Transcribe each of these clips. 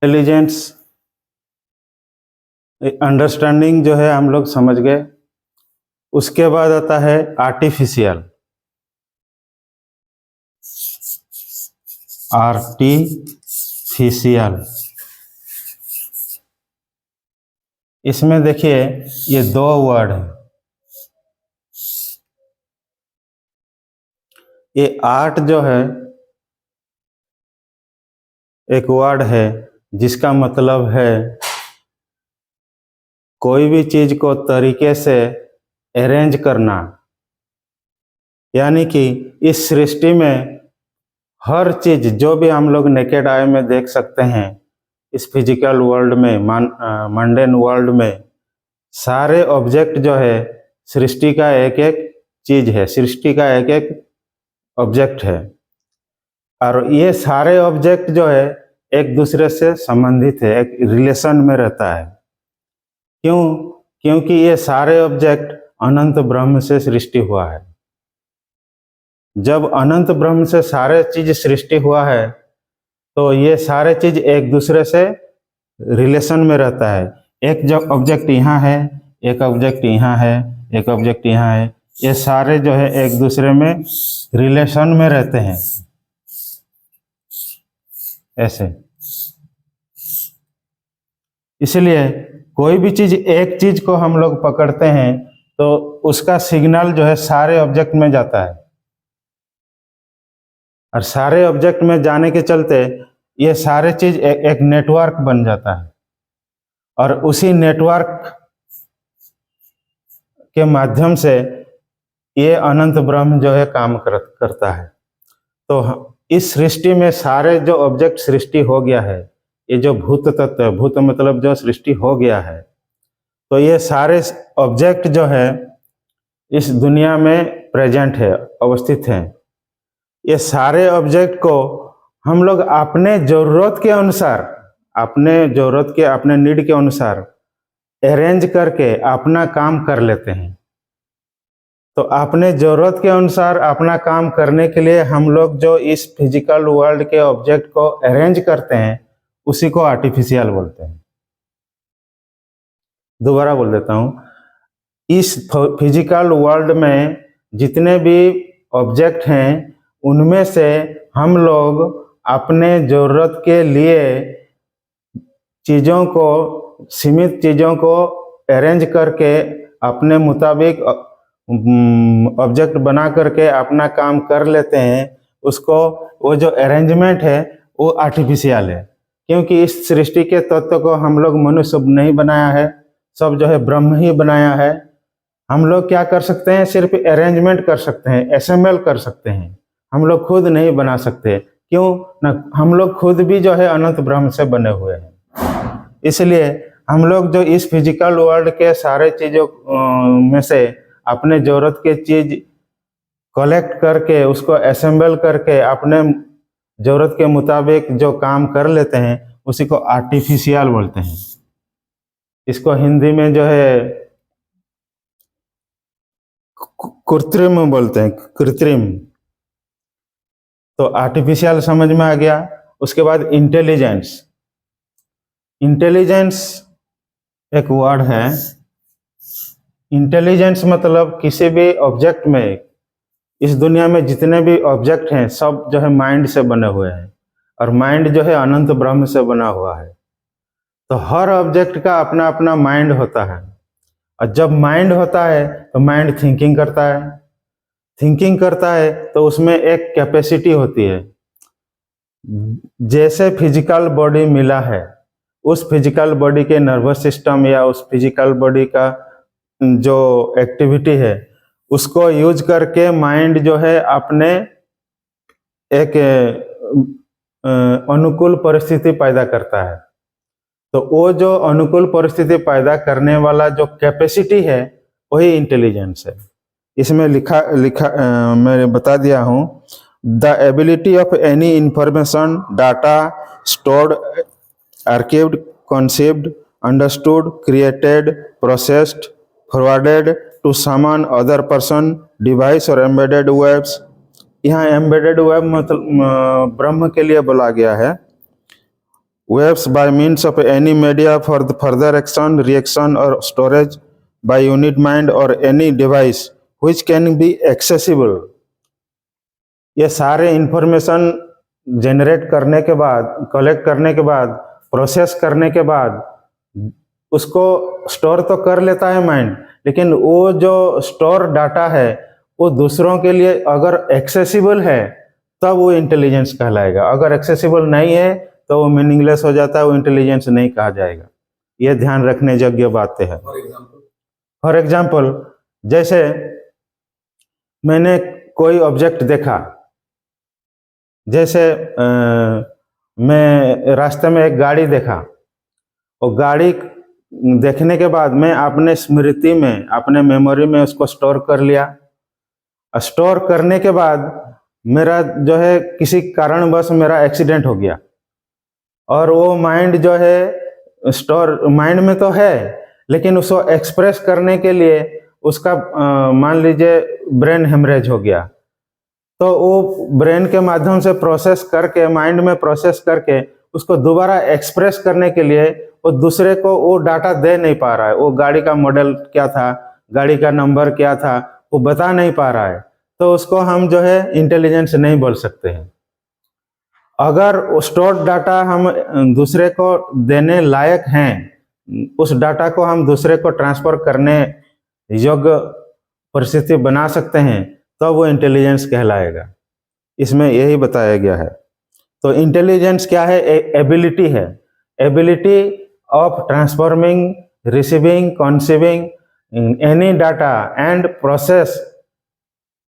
Intelligence understanding जो है हम लोग समझ गए। उसके बाद आता है आर्टिफिशियल, आर्टिफिशियल। इसमें देखिए ये दो वर्ड है। ये आर्ट जो है एक वर्ड है जिसका मतलब है कोई भी चीज को तरीके से अरेंज करना, यानी कि इस सृष्टि में हर चीज जो भी हम लोग नेकेड आई में देख सकते हैं, इस फिजिकल वर्ल्ड में, मंडेन वर्ल्ड में, सारे ऑब्जेक्ट जो है सृष्टि का एक एक चीज है, सृष्टि का एक एक ऑब्जेक्ट है। और ये सारे ऑब्जेक्ट जो है एक दूसरे से संबंधित है, एक रिलेशन में रहता है। क्यों? क्योंकि ये सारे ऑब्जेक्ट अनंत ब्रह्म से सृष्टि हुआ है। जब अनंत ब्रह्म से सारे चीज सृष्टि हुआ है तो ये सारे चीज एक दूसरे से रिलेशन में रहता है। एक जो ऑब्जेक्ट यहाँ है, एक ऑब्जेक्ट यहाँ है, एक ऑब्जेक्ट यहाँ है, ये सारे जो है एक दूसरे में रिलेशन में रहते हैं ऐसे। इसलिए कोई भी चीज, एक चीज को हम लोग पकड़ते हैं तो उसका सिग्नल जो है सारे ऑब्जेक्ट में जाता है, और सारे ऑब्जेक्ट में जाने के चलते ये सारे चीज एक नेटवर्क बन जाता है, और उसी नेटवर्क के माध्यम से ये अनंत ब्रह्म जो है काम करता है। तो इस सृष्टि में सारे जो ऑब्जेक्ट सृष्टि हो गया है, ये जो भूत तत्व, भूत मतलब जो सृष्टि हो गया है, तो ये सारे ऑब्जेक्ट जो है इस दुनिया में प्रेजेंट है, अवस्थित हैं। ये सारे ऑब्जेक्ट को हम लोग अपने जरूरत के अनुसार, अपने नीड के अनुसार अरेंज करके अपना काम कर लेते हैं। तो अपने जरूरत के अनुसार अपना काम करने के लिए हम लोग जो इस फिजिकल वर्ल्ड के ऑब्जेक्ट को अरेंज करते हैं उसी को आर्टिफिशियल बोलते हैं। दोबारा बोल देता हूँ, इस फिजिकल वर्ल्ड में जितने भी ऑब्जेक्ट हैं उनमें से हम लोग अपने जरूरत के लिए चीज़ों को, सीमित चीज़ों को अरेंज करके अपने मुताबिक ऑब्जेक्ट बना करके अपना काम कर लेते हैं। उसको, वो जो अरेंजमेंट है वो आर्टिफिशियल है, क्योंकि इस सृष्टि के तत्व को हम लोग मनुष्य नहीं बनाया है, सब जो है ब्रह्म ही बनाया है। हम लोग क्या कर सकते हैं? सिर्फ अरेंजमेंट कर सकते हैं, असेंबल कर सकते हैं। हम लोग खुद नहीं बना सकते। क्यों ना? हम लोग खुद भी जो है अनंत ब्रह्म से बने हुए हैं। इसलिए हम लोग जो इस फिजिकल वर्ल्ड के सारे चीज़ों में से अपने जरूरत के चीज कलेक्ट करके उसको असेंबल करके अपने जरूरत के मुताबिक जो काम कर लेते हैं उसी को आर्टिफिशियल बोलते हैं। इसको हिंदी में जो है कृत्रिम बोलते हैं, कृत्रिम। तो आर्टिफिशियल समझ में आ गया। उसके बाद इंटेलिजेंस। इंटेलिजेंस एक वर्ड है। इंटेलिजेंस मतलब किसी भी ऑब्जेक्ट में, इस दुनिया में जितने भी ऑब्जेक्ट हैं सब जो है माइंड से बने हुए हैं, और माइंड जो है अनंत ब्रह्म से बना हुआ है। तो हर ऑब्जेक्ट का अपना अपना माइंड होता है, और जब माइंड होता है तो माइंड थिंकिंग करता है। थिंकिंग करता है तो उसमें एक कैपेसिटी होती है। जैसे फिजिकल बॉडी मिला है, उस फिजिकल बॉडी के नर्वस सिस्टम या उस फिजिकल बॉडी का जो एक्टिविटी है उसको यूज करके माइंड जो है अपने एक अनुकूल परिस्थिति पैदा करता है। तो वो जो अनुकूल परिस्थिति पैदा करने वाला जो कैपेसिटी है वही इंटेलिजेंस है। इसमें लिखा मैं बता दिया हूँ, the ability of any information, data stored, archived, conceived, understood, created, processed, forwarded to some other person, device और एम्बेडेड वेब्स। यहाँ एम्बेडेड वेब मतलब ब्रह्म के लिए बोला गया है। waves by means of any media for the further action, reaction or storage by unit mind or any device which can be accessible. ये सारे इंफॉर्मेशन जनरेट करने के बाद, कलेक्ट करने के बाद, प्रोसेस करने के बाद उसको स्टोर तो कर लेता है माइंड, लेकिन वो जो स्टोर डाटा है वो दूसरों के लिए अगर एक्सेसिबल है तब वो इंटेलिजेंस कहलाएगा। अगर एक्सेसिबल नहीं है तो वो मीनिंगलेस हो जाता है, वो इंटेलिजेंस नहीं कहा जाएगा। ये ध्यान रखने योग्य बातें हैं। फॉर एग्जाम्पल, जैसे मैंने कोई ऑब्जेक्ट देखा, जैसे मैं रास्ते में एक गाड़ी देखा, और गाड़ी देखने के बाद मैं अपने स्मृति में, अपने मेमोरी में उसको स्टोर कर लिया। स्टोर करने के बाद मेरा जो है किसी कारणवश मेरा एक्सीडेंट हो गया, और वो माइंड जो है स्टोर माइंड में तो है, लेकिन उसको एक्सप्रेस करने के लिए उसका मान लीजिए ब्रेन हेमरेज हो गया, तो वो ब्रेन के माध्यम से प्रोसेस करके, माइंड में प्रोसेस करके उसको दोबारा एक्सप्रेस करने के लिए वो दूसरे को वो डाटा दे नहीं पा रहा है। वो गाड़ी का मॉडल क्या था, गाड़ी का नंबर क्या था, वो बता नहीं पा रहा है, तो उसको हम जो है इंटेलिजेंस नहीं बोल सकते हैं। अगर स्टोर्ड डाटा हम दूसरे को देने लायक हैं, उस डाटा को हम दूसरे को ट्रांसफर करने योग्य परिस्थिति बना सकते हैं, तो वो इंटेलिजेंस कहलाएगा। इसमें यही बताया गया है। तो इंटेलिजेंस क्या है? एबिलिटी है, ability of transforming, receiving, conceiving any data and process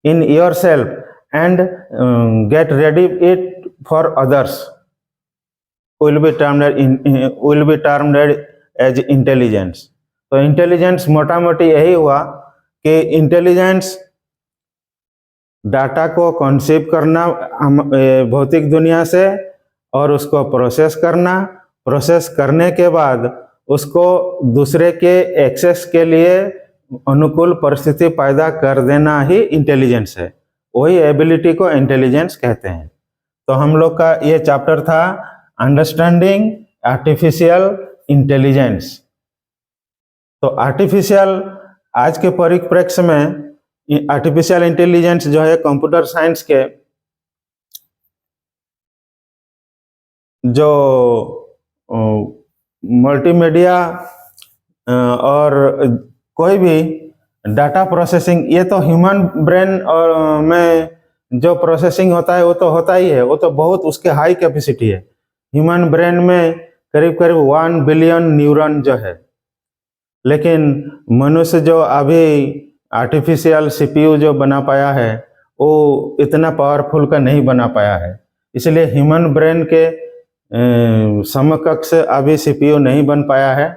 in yourself and get ready it for others will be termed as intelligence। तो इंटेलिजेंस मोटा मोटी यही हुआ कि इंटेलिजेंस डाटा को कंसीव करना भौतिक दुनिया से, और उसको प्रोसेस करना, प्रोसेस करने के बाद उसको दूसरे के एक्सेस के लिए अनुकूल परिस्थिति पैदा कर देना ही इंटेलिजेंस है। वही एबिलिटी को इंटेलिजेंस कहते हैं। तो हम लोग का ये चैप्टर था अंडरस्टैंडिंग आर्टिफिशियल इंटेलिजेंस। तो आर्टिफिशियल, आज के परिप्रेक्ष्य में आर्टिफिशियल इंटेलिजेंस जो है कंप्यूटर साइंस के जो मल्टीमीडिया और कोई भी डाटा प्रोसेसिंग, ये तो ह्यूमन ब्रेन और में जो प्रोसेसिंग होता है वो तो होता ही है, वो तो बहुत उसके हाई कैपेसिटी है। ह्यूमन ब्रेन में करीब करीब 1 बिलियन न्यूरॉन जो है, लेकिन मनुष्य जो अभी आर्टिफिशियल सीपीयू जो बना पाया है वो इतना पावरफुल का नहीं बना पाया है। इसलिए ह्यूमन ब्रेन के समकक्ष अभी सीपीयू नहीं बन पाया है।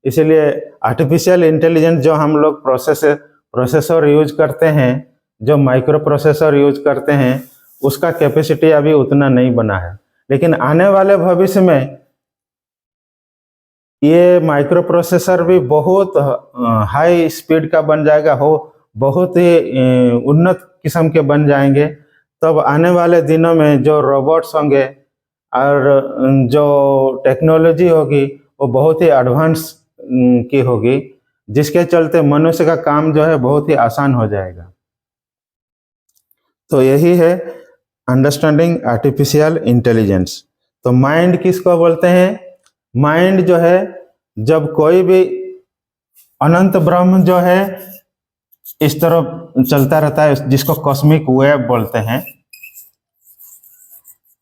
इसलिए आर्टिफिशियल इंटेलिजेंस जो हम लोग प्रोसेसर यूज करते हैं, जो माइक्रो प्रोसेसर यूज करते हैं, उसका कैपेसिटी अभी उतना नहीं बना है। लेकिन आने वाले भविष्य में ये माइक्रो प्रोसेसर भी बहुत हाई स्पीड का बन जाएगा, हो बहुत ही उन्नत किस्म के बन जाएंगे। तब आने वाले दिनों में जो रोबोट्स होंगे और जो टेक्नोलॉजी होगी वो बहुत ही एडवांस की होगी, जिसके चलते मनुष्य का काम जो है बहुत ही आसान हो जाएगा। तो यही है अंडरस्टैंडिंग आर्टिफिशियल इंटेलिजेंस। तो माइंड किसको बोलते हैं? माइंड जो है, जब कोई भी अनंत ब्रह्म जो है इस तरफ चलता रहता है, जिसको कॉस्मिक वेव बोलते हैं,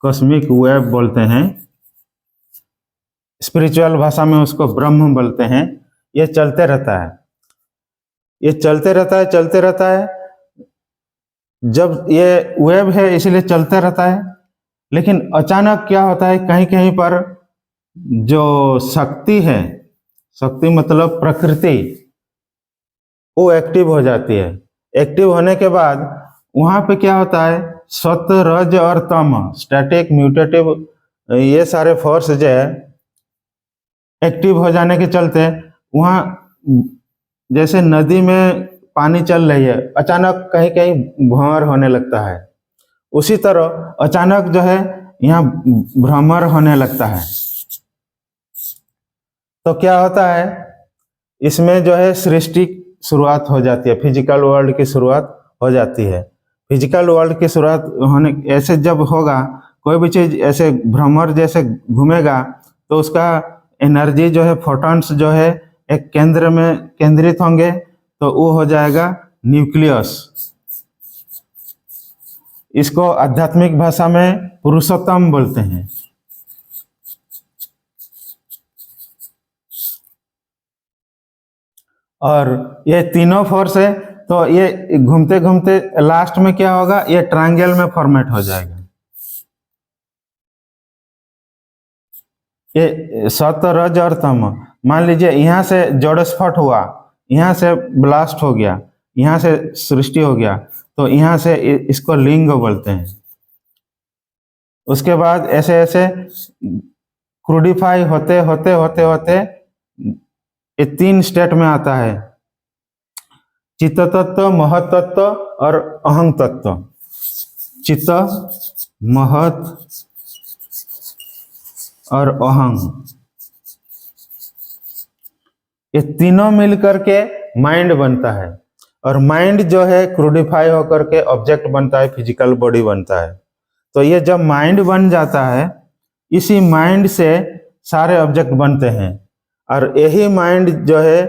कॉस्मिक वेव बोलते हैं, स्पिरिचुअल भाषा में उसको ब्रह्म बोलते हैं। ये चलते रहता है, ये चलते रहता है, चलते रहता है। जब ये वेव है इसलिए चलते रहता है, लेकिन अचानक क्या होता है, कहीं कहीं पर जो शक्ति है, शक्ति मतलब प्रकृति, वो एक्टिव हो जाती है। एक्टिव होने के बाद वहां पे क्या होता है, सत्व, रज और तम, स्टैटिक, म्यूटेटिव, ये सारे फोर्स जो है एक्टिव हो जाने के चलते वहां, जैसे नदी में पानी चल रही है, अचानक कहीं कहीं भंवर होने लगता है, उसी तरह अचानक जो है यहाँ भ्रमर होने लगता है। तो क्या होता है, इसमें जो है सृष्टि शुरुआत हो जाती है, फिजिकल वर्ल्ड की शुरुआत हो जाती है। फिजिकल वर्ल्ड की शुरुआत होने ऐसे जब होगा, कोई भी चीज ऐसे भ्रमर जैसे घूमेगा तो उसका एनर्जी जो है, फोटॉन्स जो है एक केंद्र में केंद्रित होंगे, तो वो हो जाएगा न्यूक्लियस। इसको आध्यात्मिक भाषा में पुरुषोत्तम बोलते हैं। और ये तीनों फोर्स है, तो ये घूमते घूमते लास्ट में क्या होगा, ये ट्रायंगल में फॉर्मेट हो जाएगा। ये सत्व, रज और तम, मान लीजिए यहाँ से जोड़स्फोट हुआ, यहाँ से ब्लास्ट हो गया, यहाँ से सृष्टि हो गया, तो यहाँ से इसको लिंग बोलते हैं। उसके बाद ऐसे ऐसे क्रूडिफाई होते होते होते होते ये 3 स्टेट में आता है, चित्त तत्व, महत तत्व और अहंग तत्व। चित्त, महत और अहंग, ये तीनों मिलकर के माइंड बनता है। और माइंड जो है क्रूडिफाई होकर के ऑब्जेक्ट बनता है, फिजिकल बॉडी बनता है। तो ये जब माइंड बन जाता है, इसी माइंड से सारे ऑब्जेक्ट बनते हैं, और यही माइंड जो है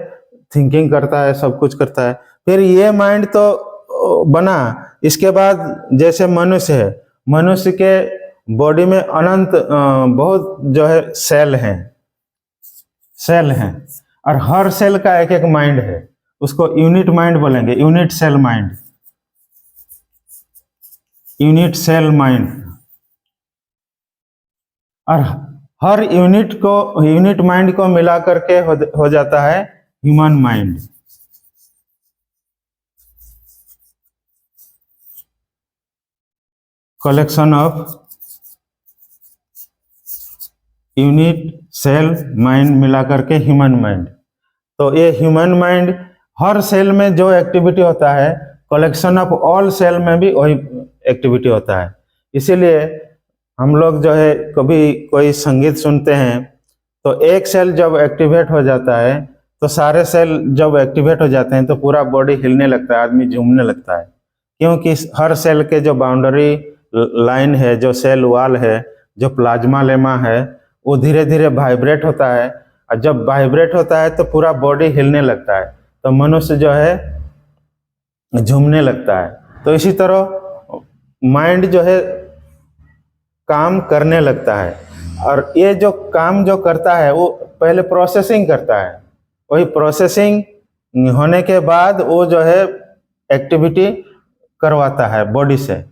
थिंकिंग करता है, सब कुछ करता है। फिर ये माइंड तो बना, इसके बाद जैसे मनुष्य है, मनुष्य के बॉडी में अनंत बहुत जो है सेल हैं, और हर सेल का एक एक माइंड है, उसको यूनिट माइंड बोलेंगे, unit cell mind, unit cell mind. और हर यूनिट माइंड को मिला करके हो जाता है human mind. Collection of unit cell mind मिला करके ह्यूमन माइंड। तो ये ह्यूमन माइंड हर सेल में जो एक्टिविटी होता है, कलेक्शन ऑफ ऑल सेल में भी वही एक्टिविटी होता है। इसीलिए हम लोग जो है कभी कोई संगीत सुनते हैं, तो एक सेल जब एक्टिवेट हो जाता है, तो सारे सेल जब एक्टिवेट हो जाते हैं तो पूरा बॉडी हिलने लगता है, आदमी झूमने लगता है, क्योंकि हर सेल के जो बाउंड्री लाइन है, जो सेल वॉल है, जो प्लाज्मा लेमा है, वो धीरे धीरे वाइब्रेट होता है, और जब वाइब्रेट होता है तो पूरा बॉडी हिलने लगता है, तो मनुष्य जो है झूमने लगता है। तो इसी तरह माइंड जो है काम करने लगता है, और ये जो काम जो करता है वो पहले प्रोसेसिंग करता है, वही प्रोसेसिंग होने के बाद वो जो है एक्टिविटी करवाता है बॉडी से।